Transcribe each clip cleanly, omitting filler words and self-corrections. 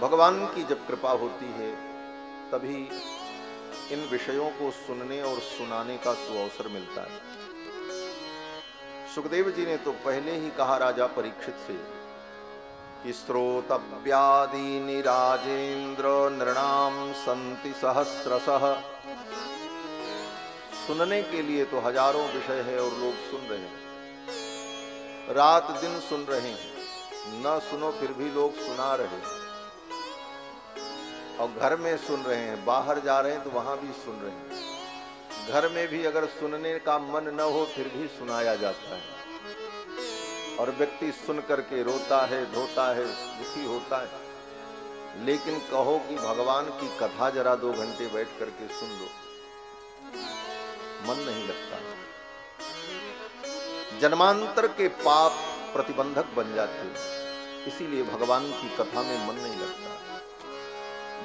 भगवान की जब कृपा होती है तभी इन विषयों को सुनने और सुनाने का सुअवसर मिलता है। सुखदेव जी ने तो पहले ही कहा राजा परीक्षित से कि श्रोतव्यादीनि राजेंद्र नृणाम संति सहस्रशः। सुनने के लिए तो हजारों विषय है और लोग सुन रहे हैं, रात दिन सुन रहे हैं, न सुनो फिर भी लोग सुना रहे हैं। और घर में सुन रहे हैं, बाहर जा रहे हैं तो वहां भी सुन रहे हैं। घर में भी अगर सुनने का मन न हो फिर भी सुनाया जाता है। और व्यक्ति सुन करके रोता है, धोता है, दुखी होता है। लेकिन कहो कि भगवान की कथा जरा 2 घंटे बैठ करके सुन लो, मन नहीं लगता। जन्मांतर के पाप प्रतिबंधक बन जाते, इसीलिए भगवान की कथा में मन नहीं लगता।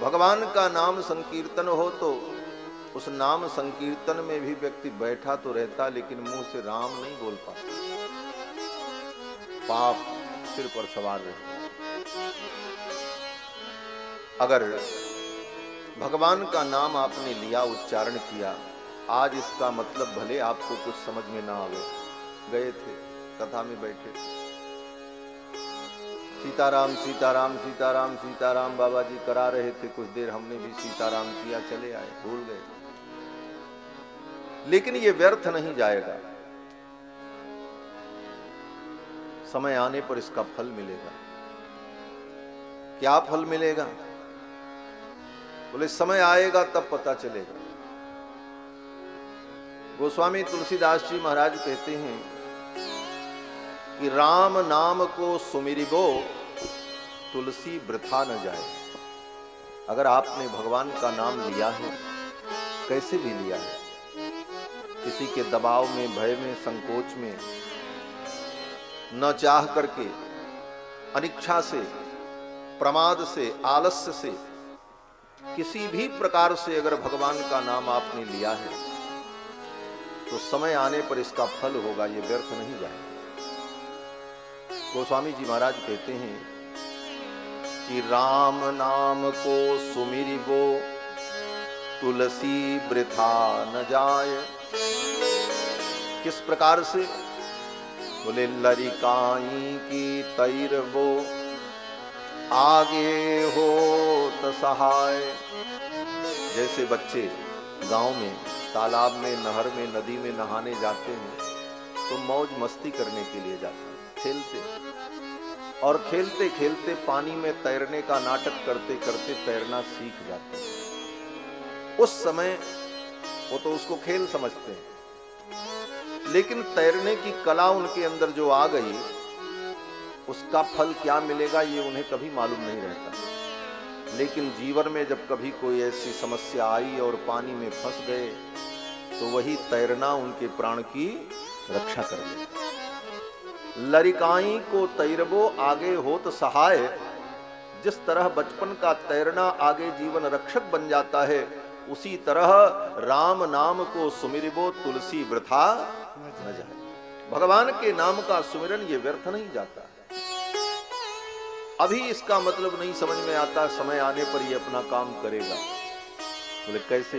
भगवान का नाम संकीर्तन हो तो उस नाम संकीर्तन में भी व्यक्ति बैठा तो रहता, लेकिन मुंह से राम नहीं बोल पाता, पाप सिर पर सवार रहता। अगर भगवान का नाम आपने लिया, उच्चारण किया, आज इसका मतलब भले आपको कुछ समझ में ना आवे, गए थे कथा में बैठे, सीताराम सीताराम सीताराम सीताराम बाबा जी करा रहे थे, कुछ देर हमने भी सीताराम किया, चले आए, भूल गए। लेकिन ये व्यर्थ नहीं जाएगा, समय आने पर इसका फल मिलेगा। क्या फल मिलेगा? बोले समय आएगा तब पता चलेगा। गोस्वामी तुलसीदास जी महाराज कहते हैं कि राम नाम को सुमिरिबो तुलसी वृथा न जाए। अगर आपने भगवान का नाम लिया है, कैसे भी लिया है, किसी के दबाव में, भय में, संकोच में, न चाह करके, अनिच्छा से, प्रमाद से, आलस्य से, किसी भी प्रकार से अगर भगवान का नाम आपने लिया है तो समय आने पर इसका फल होगा, ये व्यर्थ नहीं जाएगा। गोस्वामी जी महाराज कहते हैं कि राम नाम को सुमिरिबो तुलसी वृथा न जाए। किस प्रकार से? बोले लरिकाई की तैरबो आगे हो तो सहाय। जैसे बच्चे गांव में तालाब में, नहर में, नदी में नहाने जाते हैं तो मौज मस्ती करने के लिए जाते हैं, खेलते, और खेलते खेलते पानी में तैरने का नाटक करते करते तैरना सीख जाते हैं। उस समय वो तो उसको खेल समझते हैं, लेकिन तैरने की कला उनके अंदर जो आ गई, उसका फल क्या मिलेगा ये उन्हें कभी मालूम नहीं रहता। लेकिन जीवन में जब कभी कोई ऐसी समस्या आई और पानी में फंस गए तो वही तैरना उनके प्राण की रक्षा कर ले। लरिकाई को तैरबो आगे होत सहाय। जिस तरह बचपन का तैरना आगे जीवन रक्षक बन जाता है, उसी तरह राम नाम को सुमिरिबो तुलसी वृथा न जाए। भगवान के नाम का सुमिरन ये व्यर्थ नहीं जाता। अभी इसका मतलब नहीं समझ में आता, समय आने पर ये अपना काम करेगा। बोले कैसे?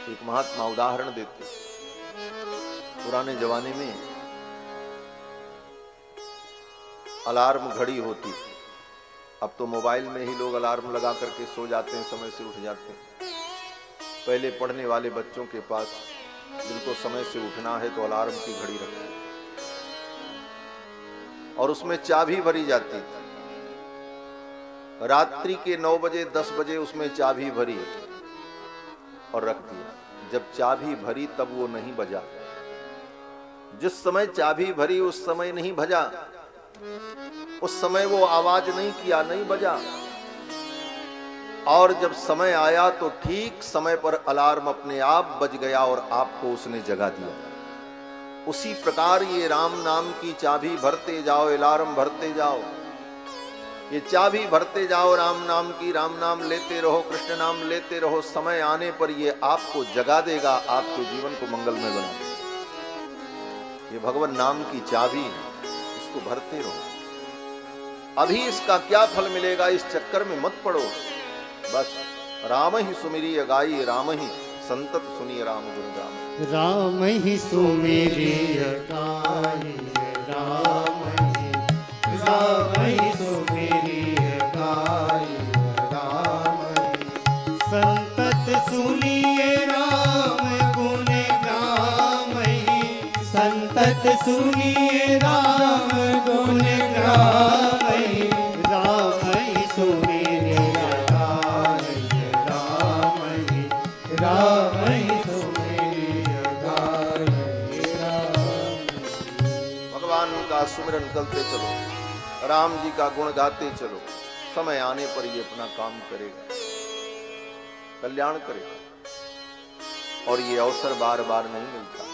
एक महात्मा उदाहरण देते। पुराने जमाने में अलार्म घड़ी होती थी, अब तो मोबाइल में ही लोग अलार्म लगा करके सो जाते हैं, समय से उठ जाते हैं। पहले पढ़ने वाले बच्चों के पास, जिनको समय से उठना है, तो अलार्म की घड़ी रखते और उसमें चाबी भरी जाती थी। रात्रि के 9 बजे 10 बजे उसमें चाबी भरी और रख दिया। जब चाबी भरी तब वो नहीं बजा। जिस समय चाबी भरी उस समय नहीं बजा, उस समय वो आवाज नहीं किया, नहीं बजा। और जब समय आया तो ठीक समय पर अलार्म अपने आप बज गया और आपको उसने जगा दिया। उसी प्रकार ये राम नाम की चाबी भरते जाओ, अलार्म भरते जाओ, ये चाबी भरते जाओ राम नाम की, राम नाम लेते रहो, कृष्ण नाम लेते रहो। समय आने पर ये आपको जगा देगा, आपके जीवन को मंगलमय बना देगा। ये भगवान नाम की चाबी है, इसको भरते रहो। अभी इसका क्या फल मिलेगा, इस चक्कर में मत पड़ो। बस राम ही सुमिरिय गाई, राम ही संतत सुनिय राम गुण गाई। राम ही सुमिरिय गाई, राम ही सुमिरिय गाई, राम ही संतत सुनिए राम गुण गाई, संतत सुनिए राम गुण गाई, राम ही सुमिरिय गाई, राम ही सुमिरिय गाई, भगवान का सुमिरन करते चलो, राम जी का गुण गाते चलो, समय आने पर ये अपना काम करेगा, कल्याण करेगा। और ये अवसर बार बार नहीं मिलता।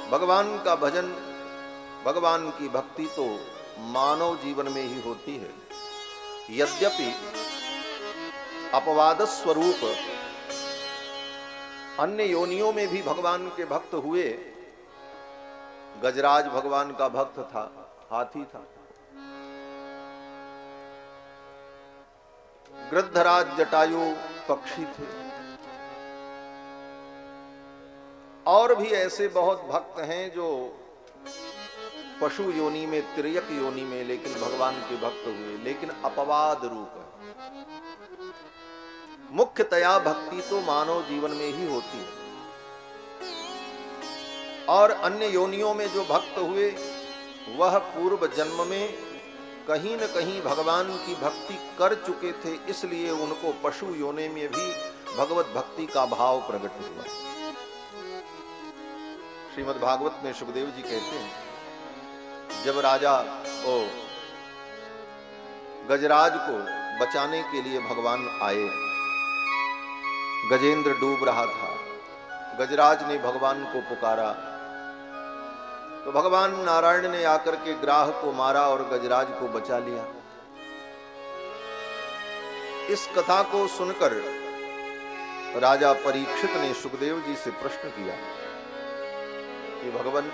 भगवान का भजन, भगवान की भक्ति तो मानव जीवन में ही होती है। यद्यपि अपवाद स्वरूप अन्य योनियों में भी भगवान के भक्त हुए। गजराज भगवान का भक्त था, हाथी था। गृद्धराज जटायु पक्षी थे। और भी ऐसे बहुत भक्त हैं जो पशु योनि में, तिर्यक योनि में, लेकिन भगवान के भक्त हुए, लेकिन अपवाद रूप है। मुख्यतया भक्ति तो मानव जीवन में ही होती है। और अन्य योनियों में जो भक्त हुए वह पूर्व जन्म में कहीं न कहीं भगवान की भक्ति कर चुके थे, इसलिए उनको पशु योनि में भी भगवत भक्ति का भाव प्रकट हुआ। श्रीमद् भागवत में सुखदेव जी कहते हैं, जब राजा गजराज को बचाने के लिए भगवान आए, गजेंद्र डूब रहा था, गजराज ने भगवान को पुकारा, तो भगवान नारायण ने आकर के ग्राह को मारा और गजराज को बचा लिया। इस कथा को सुनकर राजा परीक्षित ने सुखदेव जी से प्रश्न किया कि भगवान,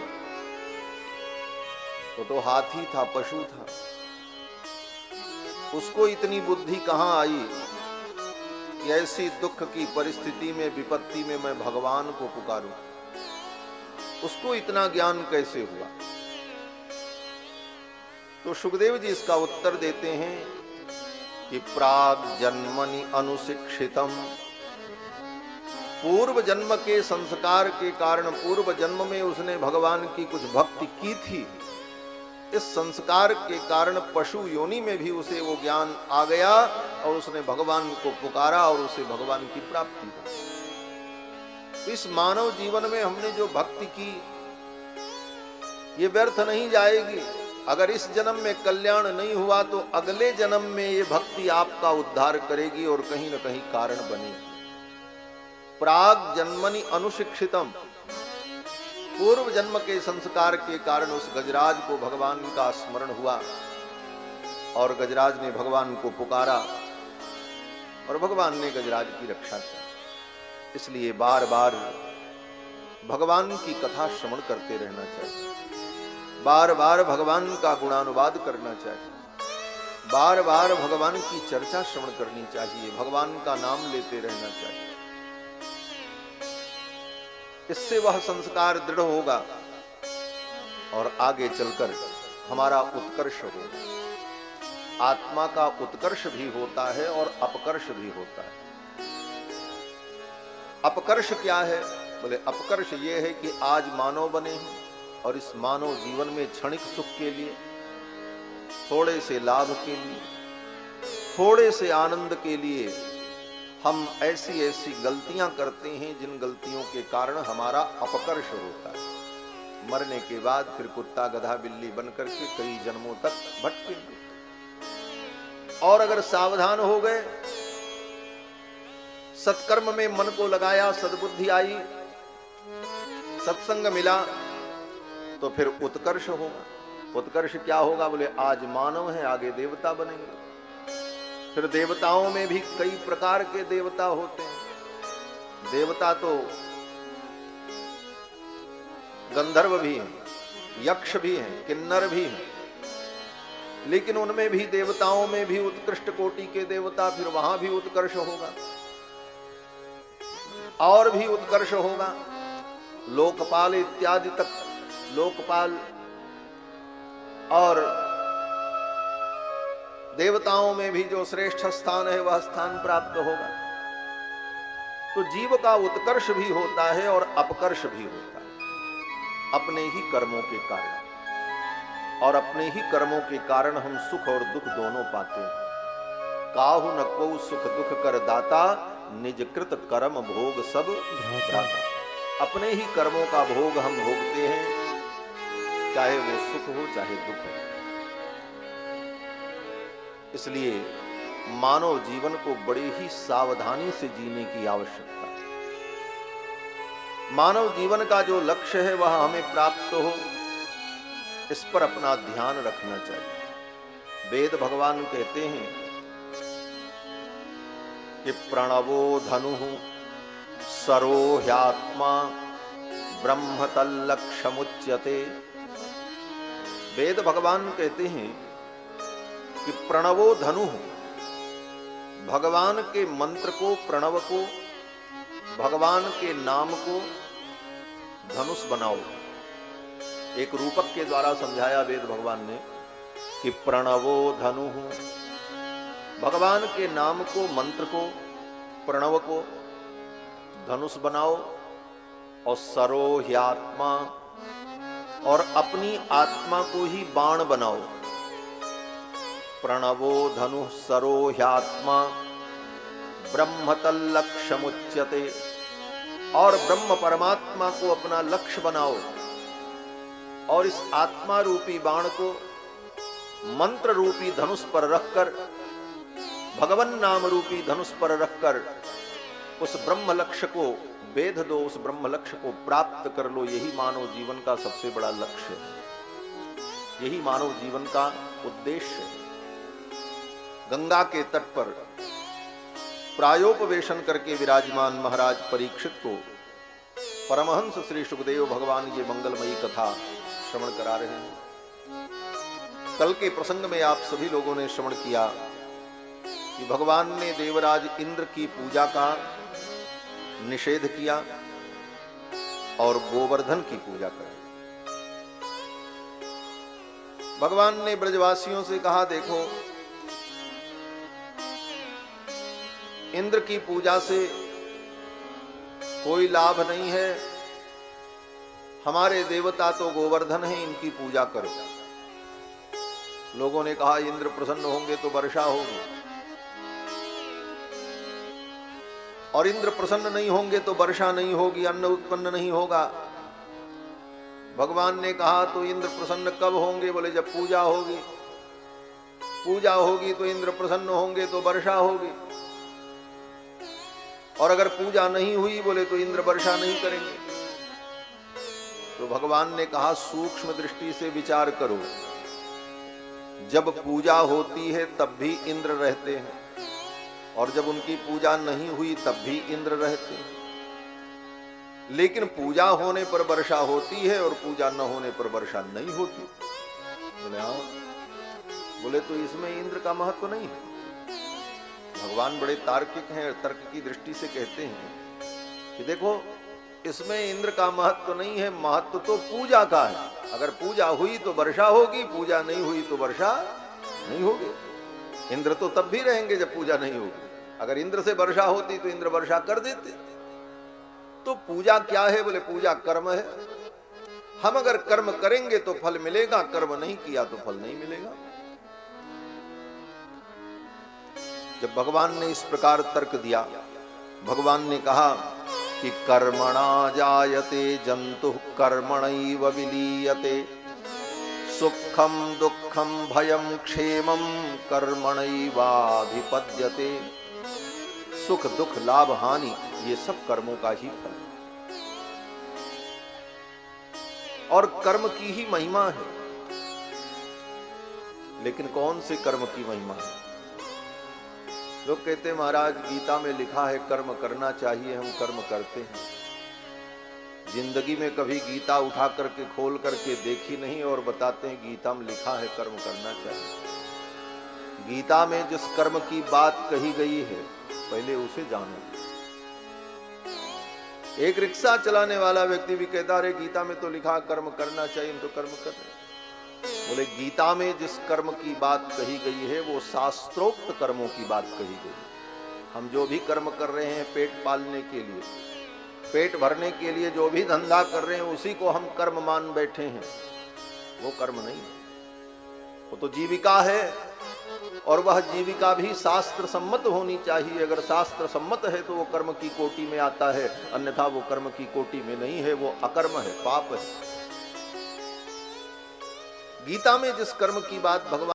तो हाथी था, पशु था, उसको इतनी बुद्धि कहां आई कि ऐसी दुख की परिस्थिति में, विपत्ति में मैं भगवान को पुकारूं? उसको इतना ज्ञान कैसे हुआ? तो सुखदेव जी इसका उत्तर देते हैं कि प्राग जन्मनि अनुशिक्षितम, पूर्व जन्म के संस्कार के कारण, पूर्व जन्म में उसने भगवान की कुछ भक्ति की थी, इस संस्कार के कारण पशु योनि में भी उसे वो ज्ञान आ गया और उसने भगवान को पुकारा और उसे भगवान की प्राप्ति हुई। तो इस मानव जीवन में हमने जो भक्ति की ये व्यर्थ नहीं जाएगी। अगर इस जन्म में कल्याण नहीं हुआ तो अगले जन्म में ये भक्ति आपका उद्धार करेगी और कहीं न कहीं कारण बनेगी। प्राग जन्मनि अनुशिक्षितम, पूर्व जन्म के संस्कार के कारण उस गजराज को भगवान का स्मरण हुआ और गजराज ने भगवान को पुकारा और भगवान ने गजराज की रक्षा की। इसलिए बार बार भगवान की कथा श्रवण करते रहना चाहिए, बार बार भगवान का गुणानुवाद करना चाहिए, बार बार भगवान की चर्चा श्रवण करनी चाहिए, भगवान का नाम लेते रहना चाहिए। इससे वह संस्कार दृढ़ होगा और आगे चलकर हमारा उत्कर्ष होगा। आत्मा का उत्कर्ष भी होता है और अपकर्ष भी होता है। अपकर्ष क्या है? बोले अपकर्ष ये है कि आज मानव बने हैं और इस मानव जीवन में क्षणिक सुख के लिए, थोड़े से लाभ के लिए, थोड़े से आनंद के लिए हम ऐसी ऐसी गलतियां करते हैं जिन गलतियों के कारण हमारा अपकर्ष होता है। मरने के बाद फिर कुत्ता गधा बिल्ली बनकर के कई जन्मों तक भटकेंगे। और अगर सावधान हो गए, सत्कर्म में मन को लगाया, सद्बुद्धि आई, सत्संग मिला, तो फिर उत्कर्ष होगा। उत्कर्ष क्या होगा? बोले आज मानव है, आगे देवता बनेंगे। फिर देवताओं में भी कई प्रकार के देवता होते हैं। देवता तो गंधर्व भी हैं, यक्ष भी हैं, किन्नर भी हैं, लेकिन उनमें भी, देवताओं में भी उत्कृष्ट कोटि के देवता, फिर वहां भी उत्कर्ष होगा और भी उत्कर्ष होगा। लोकपाल इत्यादि तक, लोकपाल और देवताओं में भी जो श्रेष्ठ स्थान है वह स्थान प्राप्त होगा। तो जीव का उत्कर्ष भी होता है और अपकर्ष भी होता है अपने ही कर्मों के कारण, और अपने ही कर्मों के कारण हम सुख और दुख दोनों पाते हैं। काहु न को सुख दुख कर दाता, निज कृत कर्म भोग सब भ्राता। अपने ही कर्मों का भोग हम भोगते हैं, चाहे वो सुख हो चाहे दुख हो। इसलिए मानव जीवन को बड़े ही सावधानी से जीने की आवश्यकता है। मानव जीवन का जो लक्ष्य है वह हमें प्राप्त हो, इस पर अपना ध्यान रखना चाहिए। वेद भगवान कहते हैं कि प्रणवो धनु सरो ह्यात्मा ब्रह्म तल्लक्ष्यमुच्यते। वेद भगवान कहते हैं कि प्रणवो धनु, भगवान के मंत्र को, प्रणव को, भगवान के नाम को धनुष बनाओ। एक रूपक के द्वारा समझाया वेद भगवान ने कि प्रणवो धनु, भगवान के नाम को, मंत्र को, प्रणव को धनुष बनाओ। और सरो ह्यात्मा, और अपनी आत्मा को ही बाण बनाओ। प्रणवो धनु सरो ह्यात्मा ब्रह्म तल्लक्ष्यमुच्यते, और ब्रह्म परमात्मा को अपना लक्ष्य बनाओ। और इस आत्मा रूपी बाण को मंत्र रूपी धनुष पर रखकर, भगवन नाम रूपी धनुष पर रखकर उस ब्रह्म लक्ष्य को वेध दो, उस ब्रह्म लक्ष्य को प्राप्त कर लो। यही मानव जीवन का सबसे बड़ा लक्ष्य है, यही मानव जीवन का उद्देश्य है। गंगा के तट पर प्रायोपवेशन करके विराजमान महाराज परीक्षित को परमहंस श्री सुखदेव भगवान ये मंगलमयी कथा श्रवण करा रहे हैं। कल के प्रसंग में आप सभी लोगों ने श्रवण किया कि भगवान ने देवराज इंद्र की पूजा का निषेध किया और गोवर्धन की पूजा कराई। भगवान ने ब्रजवासियों से कहा, देखो इंद्र की पूजा से कोई लाभ नहीं है, हमारे देवता तो गोवर्धन हैं, इनकी पूजा करो। लोगों ने कहा इंद्र प्रसन्न होंगे तो वर्षा होगी, और इंद्र प्रसन्न नहीं होंगे तो वर्षा नहीं होगी, अन्न उत्पन्न नहीं होगा। भगवान ने कहा तो इंद्र प्रसन्न कब होंगे? बोले जब पूजा होगी। पूजा होगी तो इंद्र प्रसन्न होंगे तो वर्षा होगी, और अगर पूजा नहीं हुई बोले तो इंद्र वर्षा नहीं करेंगे। तो भगवान ने कहा सूक्ष्म दृष्टि से विचार करो, जब पूजा होती है तब भी इंद्र रहते हैं, और जब उनकी पूजा नहीं हुई तब भी इंद्र रहते हैं। लेकिन पूजा होने पर वर्षा होती है और पूजा न होने पर वर्षा नहीं होती। बोले हाँ, बोले तो इसमें इंद्र का महत्व नहीं है। भगवान बड़े तार्किक हैं, तर्क की दृष्टि से कहते हैं कि देखो इसमें इंद्र का महत्व नहीं है, महत्व तो पूजा का है। अगर पूजा हुई तो वर्षा होगी, पूजा नहीं हुई तो वर्षा नहीं होगी। इंद्र तो तब भी रहेंगे जब पूजा नहीं होगी। अगर इंद्र से वर्षा होती तो इंद्र वर्षा कर देते। तो पूजा क्या है? बोले पूजा कर्म है। हम अगर कर्म करेंगे तो फल मिलेगा, कर्म नहीं किया तो फल नहीं मिलेगा। जब भगवान ने इस प्रकार तर्क दिया, भगवान ने कहा कि कर्मणा जायते जंतुः कर्मणैव विलीयते, सुखम दुखम भयम क्षेमम कर्मणैवाधिपद्यते। सुख दुख लाभ हानि ये सब कर्मों का ही फल है, और कर्म की ही महिमा है। लेकिन कौन से कर्म की महिमा है? लोग कहते हैं महाराज गीता में लिखा है कर्म करना चाहिए, हम कर्म करते हैं। जिंदगी में कभी गीता उठा करके खोल करके देखी नहीं और बताते हैं गीता में लिखा है कर्म करना चाहिए। गीता में जिस कर्म की बात कही गई है पहले उसे जानो। एक रिक्शा चलाने वाला व्यक्ति भी कहता है गीता में तो लिखा कर्म करना चाहिए, हम तो कर्म कर रहे हैं। बोले गीता में जिस कर्म की बात कही गई है वो शास्त्रोक्त कर्मों की बात कही गई है। हम जो भी कर्म कर रहे हैं पेट पालने के लिए, पेट भरने के लिए जो भी धंधा कर रहे हैं उसी को हम कर्म मान बैठे हैं, वो कर्म नहीं, वो तो जीविका है। और वह जीविका भी शास्त्र सम्मत होनी चाहिए। अगर शास्त्र सम्मत है तो वो कर्म की कोटि में आता है, अन्यथा वो कर्म की कोटि में नहीं है, वो अकर्म है, पाप है। गीता में जिस कर्म की बात भगवान